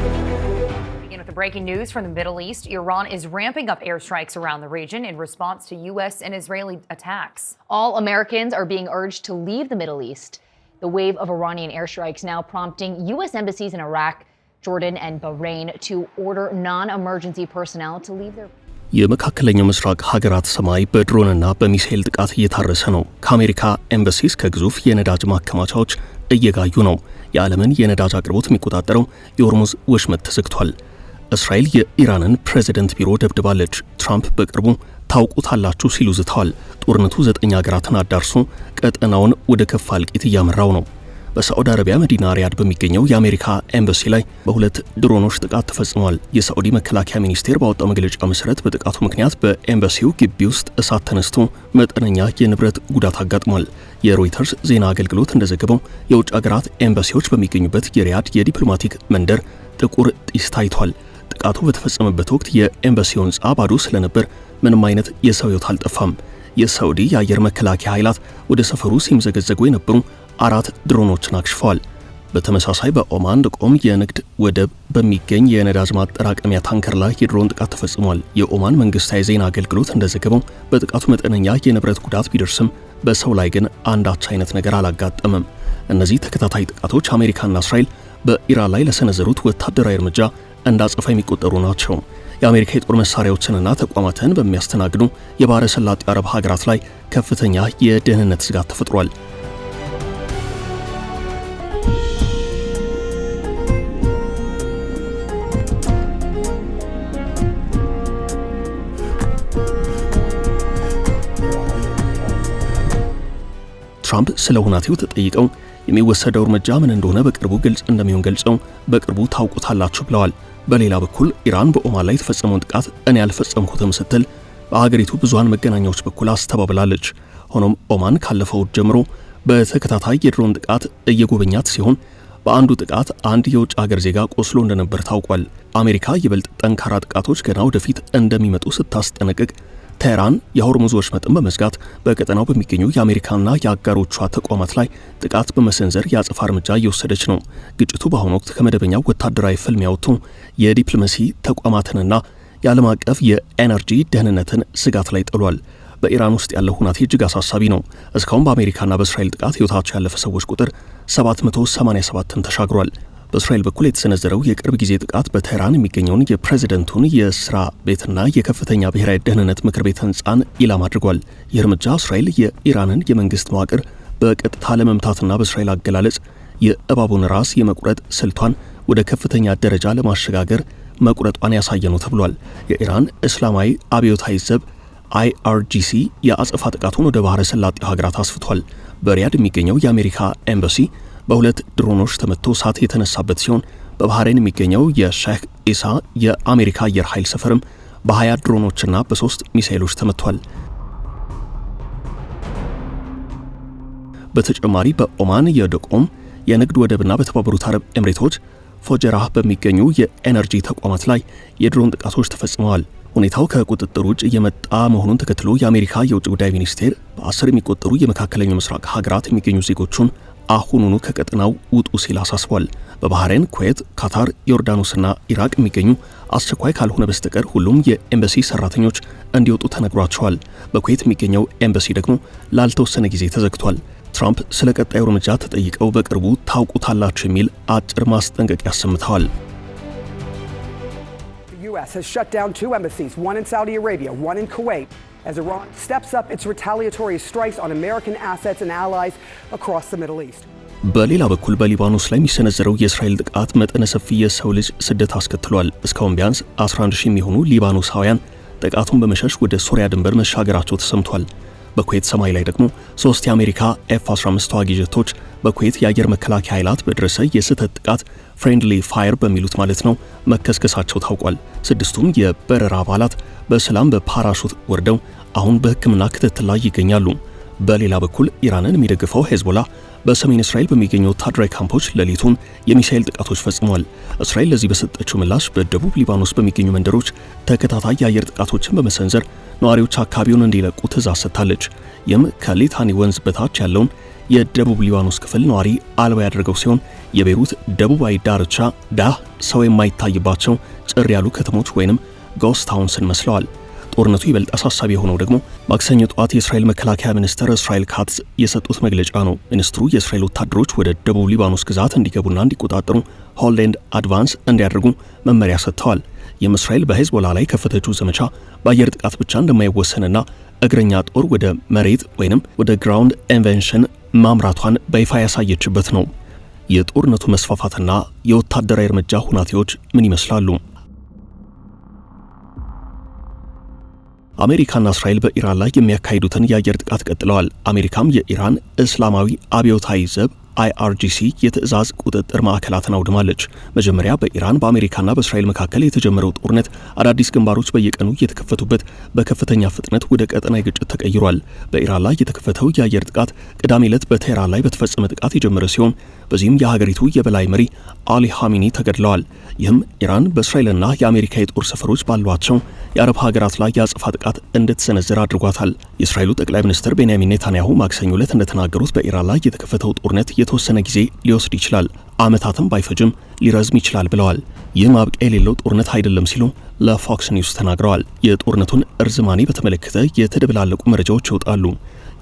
With the breaking news from the Middle East, Iran is ramping up airstrikes around the region in response to U.S. and Israeli attacks. All Americans are being urged to leave the Middle East. The wave of Iranian airstrikes now prompting U.S. embassies in Iraq, Jordan, and Bahrain to order non-emergency personnel to leave their... የመካከለኛው ምስራቅ ሀገራት ሰማይ በድሮንና በሚሳኤል ጥቃት እየታረሰ ነው። ከአሜሪካ ኤምባሲስ ከግዙፍ የነዳጅ ማከማቻዎች እየጋዩ ነው። የዓለምን የነዳጅ አቅርቦት የሚቆጣጠረው የሆርሙዝ ወሽመጥ ተዘግቷል። እስራኤል የኢራንን ፕሬዝዳንት ቢሮ ደብድባለች። ትራምፕ በቅርቡ ታውቁታላችሁ ሲሉ ዝተዋል። ጦርነቱ 9 ሀገራትን አዳርሶ ቀጠናውን ወደ ከፋ እልቂት እያመራው ነው። በሳዑዲ አረቢያ መዲና ሪያድ በሚገኘው የአሜሪካ ኤምባሲ ላይ በሁለት ድሮኖች ጥቃት ተፈጽሟል። የሳዑዲ መከላከያ ሚኒስቴር ባወጣው መግለጫ መሰረት በጥቃቱ ምክንያት በኤምባሲው ግቢ ውስጥ እሳት ተነስቶ መጠነኛ የንብረት ጉዳት አጋጥሟል። የሮይተርስ ዜና አገልግሎት እንደዘገበው የውጭ ሀገራት ኤምባሲዎች በሚገኙበት የሪያድ የዲፕሎማቲክ መንደር ጥቁር ጢስ ታይቷል። ጥቃቱ በተፈጸመበት ወቅት የኤምባሲው ሕንጻ ባዶ ስለነበር ምንም አይነት የሰው ሕይወት አልጠፋም። የሳዑዲ የአየር መከላከያ ኃይላት ወደ ሰፈሩ ሲምዘገዘጉ የነበሩ 4 ድሮኖችን አክሽፈዋል። በተመሳሳይ በኦማን ድቆም የንግድ ወደብ በሚገኝ የነዳጅ ማጠራቀሚያ ታንከር ላይ የድሮን ጥቃት ተፈጽሟል። የኦማን መንግስታዊ ዜና አገልግሎት እንደዘገበው በጥቃቱ መጠነኛ የንብረት ጉዳት ቢደርስም በሰው ላይ ግን አንዳች አይነት ነገር አላጋጠመም። እነዚህ ተከታታይ ጥቃቶች አሜሪካና እስራኤል በኢራን ላይ ለሰነዘሩት ወታደራዊ እርምጃ እንዳጸፋ የሚቆጠሩ ናቸው። የአሜሪካ የጦር መሳሪያዎችንና ተቋማትን በሚያስተናግዱ የባህረ ሰላጤው አረብ ሀገራት ላይ ከፍተኛ የደህንነት ስጋት ተፈጥሯል። ትራምፕ ስለ ሁናቴው ተጠይቀው የሚወሰደው እርምጃ ምን እንደሆነ በቅርቡ ግልጽ እንደሚሆን ገልጸው በቅርቡ ታውቁታላችሁ ብለዋል። በሌላ በኩል ኢራን በኦማን ላይ የተፈጸመውን ጥቃት እኔ ያልፈጸምኩትም ስትል በሀገሪቱ ብዙሃን መገናኛዎች በኩል አስተባብላለች። ሆኖም ኦማን ካለፈው ጀምሮ በተከታታይ የድሮን ጥቃት እየጎበኛት ሲሆን በአንዱ ጥቃት አንድ የውጭ ሀገር ዜጋ ቆስሎ እንደነበር ታውቋል። አሜሪካ ይበልጥ ጠንካራ ጥቃቶች ገና ወደፊት እንደሚመጡ ስታስጠነቅቅ ቴህራን የሆርሙዝ ወሽመጥን በመዝጋት በቀጠናው በሚገኙ የአሜሪካና የአጋሮቿ ተቋማት ላይ ጥቃት በመሰንዘር የአጸፋ እርምጃ እየወሰደች ነው። ግጭቱ በአሁኑ ወቅት ከመደበኛው ወታደራዊ ፍልሚያ ወጥቶ የዲፕሎማሲ ተቋማትንና የዓለም አቀፍ የኤነርጂ ደህንነትን ስጋት ላይ ጥሏል። በኢራን ውስጥ ያለው ሁናቴ እጅግ አሳሳቢ ነው። እስካሁን በአሜሪካና በእስራኤል ጥቃት ሕይወታቸው ያለፈ ሰዎች ቁጥር 787ን ተሻግሯል። በእስራኤል በኩል የተሰነዘረው የቅርብ ጊዜ ጥቃት በቴህራን የሚገኘውን የፕሬዝደንቱን የስራ ቤትና የከፍተኛ ብሔራዊ ደህንነት ምክር ቤት ህንጻን ኢላማ አድርጓል። ይህ እርምጃ እስራኤል የኢራንን የመንግስት መዋቅር በቀጥታ ለመምታትና በእስራኤል አገላለጽ የእባቡን ራስ የመቁረጥ ስልቷን ወደ ከፍተኛ ደረጃ ለማሸጋገር መቁረጧን ያሳየ ነው ተብሏል። የኢራን እስላማዊ አብዮታዊ ዘብ IRGC የአጸፋ ጥቃቱን ወደ ባህረ ሰላጤው ሀገራት አስፍቷል። በሪያድ የሚገኘው የአሜሪካ ኤምባሲ በሁለት ድሮኖች ተመቶ እሳት የተነሳበት ሲሆን በባህሬን የሚገኘው የሼክ ኢሳ የአሜሪካ አየር ኃይል ሰፈርም በ20 ድሮኖችና በ3 ሚሳኤሎች ተመቷል። በተጨማሪ በኦማን የደቆም የንግድ ወደብና በተባበሩት አረብ ኤምሬቶች ፎጀራህ በሚገኙ የኤነርጂ ተቋማት ላይ የድሮን ጥቃቶች ተፈጽመዋል። ሁኔታው ከቁጥጥር ውጭ እየመጣ መሆኑን ተከትሎ የአሜሪካ የውጭ ጉዳይ ሚኒስቴር በ10 የሚቆጠሩ የመካከለኛው ምስራቅ ሀገራት የሚገኙ ዜጎቹን አሁኑኑ ከቀጠናው ውጡ ሲል አሳስቧል። በባህሬን፣ ኩዌት፣ ካታር፣ ዮርዳኖስና ኢራቅ የሚገኙ አስቸኳይ ካልሆነ በስተቀር ሁሉም የኤምባሲ ሰራተኞች እንዲወጡ ተነግሯቸዋል። በኩዌት የሚገኘው ኤምባሲ ደግሞ ላልተወሰነ ጊዜ ተዘግቷል። ትራምፕ ስለ ቀጣዩ እርምጃ ተጠይቀው በቅርቡ ታውቁታላችሁ የሚል አጭር ማስጠንቀቂያ አሰምተዋል። U.S. has shut down 2 embassies, one in Saudi Arabia, one in Kuwait, as Iran steps up its retaliatory strikes on American assets and allies across the Middle East. በሌላ በኩል በሊባኖስ ላይ የሚሰነዘረው የእስራኤል ጥቃት መጠነ ሰፊ የሰው ልጅ ስደት አስከትሏል። እስካሁን ቢያንስ 11000 የሚሆኑ ሊባኖሳውያን ጥቃቱን በመሸሽ ወደ ሶሪያ ድንበር መሻገራቸው ተሰምቷል። በኩዌት ሰማይ ላይ ደግሞ 3 የአሜሪካ F-15 ተዋጊ ጀቶች በኩዌት የአየር መከላከያ ኃይላት በደረሰ የስህተት ጥቃት ፍሬንድሊ ፋየር በሚሉት ማለት ነው መከስከሳቸው ታውቋል። 6ቱም የበረራ አባላት በሰላም በፓራሹት ወርደው አሁን በሕክምና ክትትል ላይ ይገኛሉ። በሌላ በኩል ኢራንን የሚደግፈው ሄዝቦላ በሰሜን እስራኤል በሚገኙ ወታደራዊ ካምፖች ሌሊቱን የሚሳኤል ጥቃቶች ፈጽሟል። እስራኤል ለዚህ በሰጠችው ምላሽ በደቡብ ሊባኖስ በሚገኙ መንደሮች ተከታታይ የአየር ጥቃቶችን በመሰንዘር ነዋሪዎች አካባቢውን እንዲለቁ ትዕዛዝ ሰጥታለች። ይህም ከሊታኒ ወንዝ በታች ያለውን የደቡብ ሊባኖስ ክፍል ነዋሪ አልባ ያደረገው ሲሆን የቤሩት ደቡባዊ ዳርቻ ዳህ ሰው የማይታይባቸው ጭር ያሉ ከተሞች ወይንም ጎስት ታውንስን መስለዋል። ጦርነቱ ይበልጥ አሳሳቢ የሆነው ደግሞ ማክሰኞ ጠዋት የእስራኤል መከላከያ ሚኒስትር እስራኤል ካትዝ የሰጡት መግለጫ ነው። ሚኒስትሩ የእስራኤል ወታደሮች ወደ ደቡብ ሊባኖስ ግዛት እንዲገቡና እንዲቆጣጠሩ ሆልድ ኤንድ አድቫንስ እንዲያደርጉ መመሪያ ሰጥተዋል። ይህም እስራኤል በሄዝቦላ ላይ ከፈተችው ዘመቻ በአየር ጥቃት ብቻ እንደማይወሰንና እግረኛ ጦር ወደ መሬት ወይንም ወደ ግራውንድ ኢንቨንሽን ማምራቷን በይፋ ያሳየችበት ነው። የጦርነቱ መስፋፋትና የወታደራዊ እርምጃ ሁናቴዎች ምን ይመስላሉ? አሜሪካና እስራኤል በኢራን ላይ የሚያካሂዱትን የአየር ጥቃት ቀጥለዋል። አሜሪካም የኢራን እስላማዊ አብዮታዊ ዘብ IRGC የትዕዛዝ ቁጥጥር ማዕከላትን አውድማለች። መጀመሪያ በኢራን በአሜሪካና በእስራኤል መካከል የተጀመረው ጦርነት አዳዲስ ግንባሮች በየቀኑ እየተከፈቱበት በከፍተኛ ፍጥነት ወደ ቀጠናዊ ግጭት ተቀይሯል። በኢራን ላይ የተከፈተው የአየር ጥቃት ቅዳሜ ዕለት በቴህራን ላይ በተፈጸመ ጥቃት የጀመረ ሲሆን በዚህም የሀገሪቱ የበላይ መሪ አሊ ኻሜኒ ተገድለዋል። ይህም ኢራን በእስራኤልና የአሜሪካ የጦር ሰፈሮች ባሏቸው የአረብ ሀገራት ላይ የአጸፋ ጥቃት እንድትሰነዝር አድርጓታል። የእስራኤሉ ጠቅላይ ሚኒስትር ቤንያሚን ኔታንያሁ ማክሰኞ ዕለት እንደተናገሩት በኢራን ላይ የተከፈተው ጦርነት የተወሰነ ጊዜ ሊወስድ ይችላል፣ ዓመታትም ባይፈጅም ሊረዝም ይችላል ብለዋል። ይህ ማብቂያ የሌለው ጦርነት አይደለም ሲሉ ለፎክስ ኒውስ ተናግረዋል። የጦርነቱን እርዝማኔ በተመለከተ የተደበላለቁ መረጃዎች ይወጣሉ።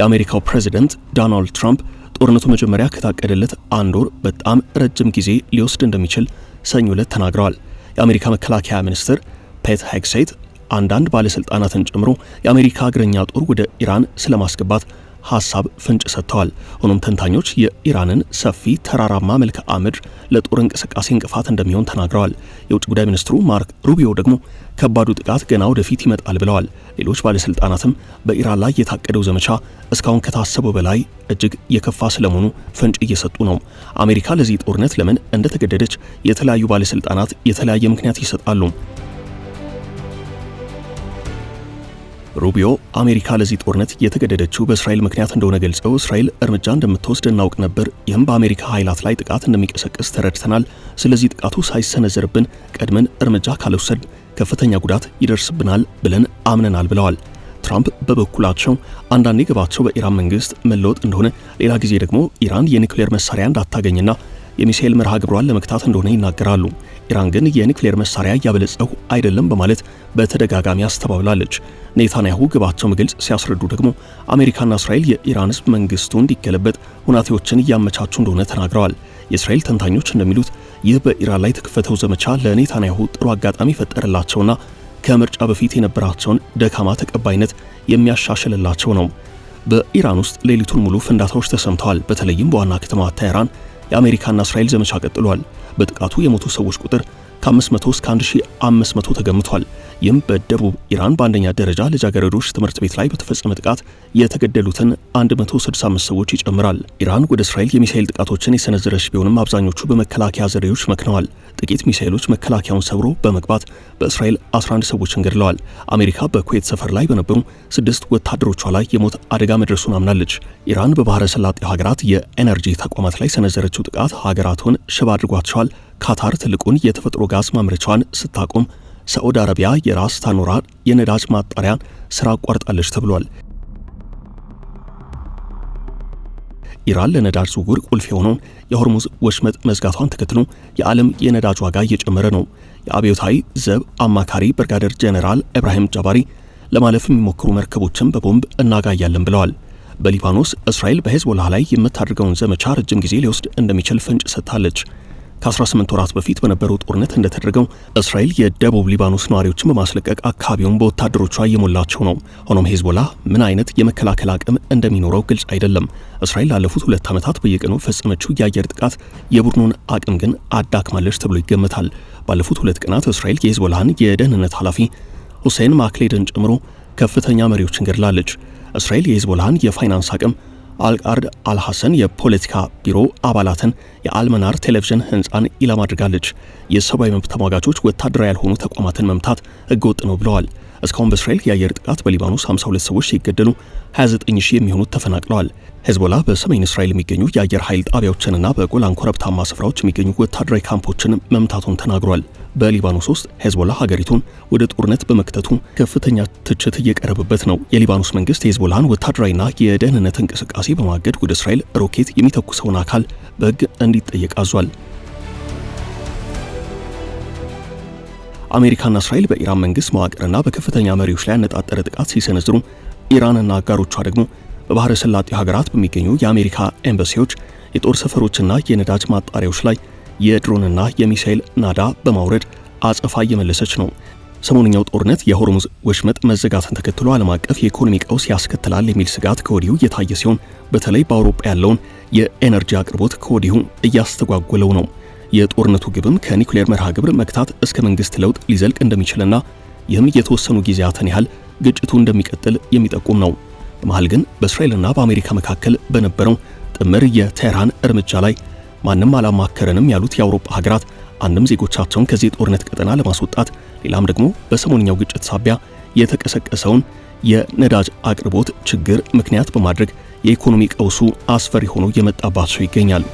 የአሜሪካው ፕሬዝዳንት ዶናልድ ትራምፕ ጦርነቱ መጀመሪያ ከታቀደለት አንድ ወር በጣም ረጅም ጊዜ ሊወስድ እንደሚችል ሰኞ ዕለት ተናግረዋል። የአሜሪካ መከላከያ ሚኒስትር ፔት ሄግሴት አንዳንድ ባለስልጣናትን ጨምሮ የአሜሪካ እግረኛ ጦር ወደ ኢራን ስለማስገባት ሐሳብ ፍንጭ ሰጥተዋል። ሆኖም ተንታኞች የኢራንን ሰፊ ተራራማ መልክዓ ምድር ለጦር እንቅስቃሴ እንቅፋት እንደሚሆን ተናግረዋል። የውጭ ጉዳይ ሚኒስትሩ ማርክ ሩቢዮ ደግሞ ከባዱ ጥቃት ገና ወደፊት ይመጣል ብለዋል። ሌሎች ባለስልጣናትም በኢራን ላይ የታቀደው ዘመቻ እስካሁን ከታሰበው በላይ እጅግ የከፋ ስለመሆኑ ፍንጭ እየሰጡ ነው። አሜሪካ ለዚህ ጦርነት ለምን እንደተገደደች የተለያዩ ባለስልጣናት የተለያየ ምክንያት ይሰጣሉ። ሩቢዮ አሜሪካ ለዚህ ጦርነት የተገደደችው በእስራኤል ምክንያት እንደሆነ ገልጸው እስራኤል እርምጃ እንደምትወስድ እናውቅ ነበር፣ ይህም በአሜሪካ ኃይላት ላይ ጥቃት እንደሚቀሰቅስ ተረድተናል። ስለዚህ ጥቃቱ ሳይሰነዘርብን ቀድመን እርምጃ ካልወሰድ ከፍተኛ ጉዳት ይደርስብናል ብለን አምነናል ብለዋል። ትራምፕ በበኩላቸው አንዳንዴ ግባቸው በኢራን መንግስት መለወጥ እንደሆነ፣ ሌላ ጊዜ ደግሞ ኢራን የኒውክሌር መሳሪያ እንዳታገኝና የሚሳኤል መርሃ ግብሯን ለመክታት እንደሆነ ይናገራሉ። ኢራን ግን የኒውክሌር መሳሪያ እያበለጸጉ አይደለም በማለት በተደጋጋሚ አስተባብላለች። ኔታንያሁ ግባቸውን በግልጽ ሲያስረዱ ደግሞ አሜሪካና እስራኤል የኢራን ህዝብ መንግስቱ እንዲገለበጥ ሁናቴዎችን እያመቻቹ እንደሆነ ተናግረዋል። የእስራኤል ተንታኞች እንደሚሉት ይህ በኢራን ላይ የተከፈተው ዘመቻ ለኔታንያሁ ጥሩ አጋጣሚ ፈጠረላቸውና ከምርጫ በፊት የነበራቸውን ደካማ ተቀባይነት የሚያሻሽልላቸው ነው። በኢራን ውስጥ ሌሊቱን ሙሉ ፍንዳታዎች ተሰምተዋል። በተለይም በዋና ከተማ ቴህራን የአሜሪካና እስራኤል ዘመቻ ቀጥሏል። በጥቃቱ የሞቱ ሰዎች ቁጥር ከ500 እስከ 1500 ተገምቷል። ይህም በደቡብ ኢራን በአንደኛ ደረጃ ልጃገረዶች ትምህርት ቤት ላይ በተፈጸመ ጥቃት የተገደሉትን 165 ሰዎች ይጨምራል። ኢራን ወደ እስራኤል የሚሳኤል ጥቃቶችን የሰነዘረች ቢሆንም አብዛኞቹ በመከላከያ ዘዴዎች መክነዋል። ጥቂት ሚሳኤሎች መከላከያውን ሰብሮ በመግባት በእስራኤል 11 ሰዎችን ገድለዋል። አሜሪካ በኩዌት ሰፈር ላይ በነበሩ 6 ወታደሮቿ ላይ የሞት አደጋ መድረሱን አምናለች። ኢራን በባህረ ሰላጤው ሀገራት የኤነርጂ ተቋማት ላይ ሰነዘረችው ጥቃት ሀገራቱን ሽባ አድርጓቸዋል። ካታር ትልቁን የተፈጥሮ ጋዝ ማምረቻዋን ስታቆም ሳዑዲ አረቢያ የራስ ታኖራ የነዳጅ ማጣሪያን ስራ አቋርጣለች ተብሏል። ኢራን ለነዳጅ ዝውውር ቁልፍ የሆነውን የሆርሙዝ ወሽመጥ መዝጋቷን ተከትሎ የዓለም የነዳጅ ዋጋ እየጨመረ ነው። የአብዮታዊ ዘብ አማካሪ ብርጋዴር ጄኔራል ኢብራሂም ጃባሪ ለማለፍ የሚሞክሩ መርከቦችን በቦምብ እናጋያለን ብለዋል። በሊባኖስ እስራኤል በሄዝቦላ ላይ የምታደርገውን ዘመቻ ረጅም ጊዜ ሊወስድ እንደሚችል ፍንጭ ሰጥታለች። ከ18 ወራት በፊት በነበረው ጦርነት እንደተደረገው እስራኤል የደቡብ ሊባኖስ ነዋሪዎችን በማስለቀቅ አካባቢውን በወታደሮቿ እየሞላቸው ነው። ሆኖም ሄዝቦላ ምን አይነት የመከላከል አቅም እንደሚኖረው ግልጽ አይደለም። እስራኤል ላለፉት 2 ዓመታት በየቀኑ ፈጸመችው የአየር ጥቃት የቡድኑን አቅም ግን አዳክማለች ተብሎ ይገመታል። ባለፉት 2 ቀናት እስራኤል የሄዝቦላን የደህንነት ኃላፊ ሁሴን ማክሌድን ጨምሮ ከፍተኛ መሪዎችን ገድላለች። እስራኤል የሄዝቦላን የፋይናንስ አቅም አልቃርድ አልሐሰን የፖለቲካ ቢሮ አባላትን የአልመናር ቴሌቪዥን ህንፃን ኢላማ አድርጋለች። የሰብአዊ መብት ተሟጋቾች ወታደራዊ ያልሆኑ ተቋማትን መምታት ህገወጥ ነው ብለዋል። እስካሁን በእስራኤል የአየር ጥቃት በሊባኖስ 52 ሰዎች ሲገደሉ 29000 የሚሆኑት ተፈናቅለዋል። ሄዝቦላ በሰሜን እስራኤል የሚገኙ የአየር ኃይል ጣቢያዎችንና በጎላን ኮረብታማ ስፍራዎች የሚገኙ ወታደራዊ ካምፖችን መምታቱን ተናግሯል። በሊባኖስ ውስጥ ሄዝቦላ ሀገሪቱን ወደ ጦርነት በመክተቱ ከፍተኛ ትችት እየቀረበበት ነው። የሊባኖስ መንግስት የሄዝቦላን ወታደራዊና የደህንነት እንቅስቃሴ በማገድ ወደ እስራኤል ሮኬት የሚተኩሰውን አካል በሕግ እንዲጠየቅ አዟል። አሜሪካና እስራኤል በኢራን መንግስት መዋቅርና በከፍተኛ መሪዎች ላይ ያነጣጠረ ጥቃት ሲሰነዝሩ ኢራንና አጋሮቿ ደግሞ በባህረ ሰላጤ ሀገራት በሚገኙ የአሜሪካ ኤምባሲዎች፣ የጦር ሰፈሮችና የነዳጅ ማጣሪያዎች ላይ የድሮንና የሚሳኤል ናዳ በማውረድ አጸፋ እየመለሰች ነው። ሰሞንኛው ጦርነት የሆርሙዝ ወሽመጥ መዘጋትን ተከትሎ ዓለም አቀፍ የኢኮኖሚ ቀውስ ያስከትላል የሚል ስጋት ከወዲሁ እየታየ ሲሆን በተለይ በአውሮፓ ያለውን የኤነርጂ አቅርቦት ከወዲሁ እያስተጓጎለው ነው። የጦርነቱ ግብም ከኒውክሌር መርሃ ግብር መክታት እስከ መንግስት ለውጥ ሊዘልቅ እንደሚችልና ይህም የተወሰኑ ጊዜያትን ያህል ግጭቱ እንደሚቀጥል የሚጠቁም ነው። በመሃል ግን በእስራኤልና በአሜሪካ መካከል በነበረው ጥምር የቴህራን እርምጃ ላይ ማንም አላማከረንም ያሉት የአውሮፓ ሀገራት አንድም ዜጎቻቸውን ከዚህ ጦርነት ቀጠና ለማስወጣት ሌላም ደግሞ በሰሞንኛው ግጭት ሳቢያ የተቀሰቀሰውን የነዳጅ አቅርቦት ችግር ምክንያት በማድረግ የኢኮኖሚ ቀውሱ አስፈሪ ሆኖ እየመጣባቸው ይገኛል።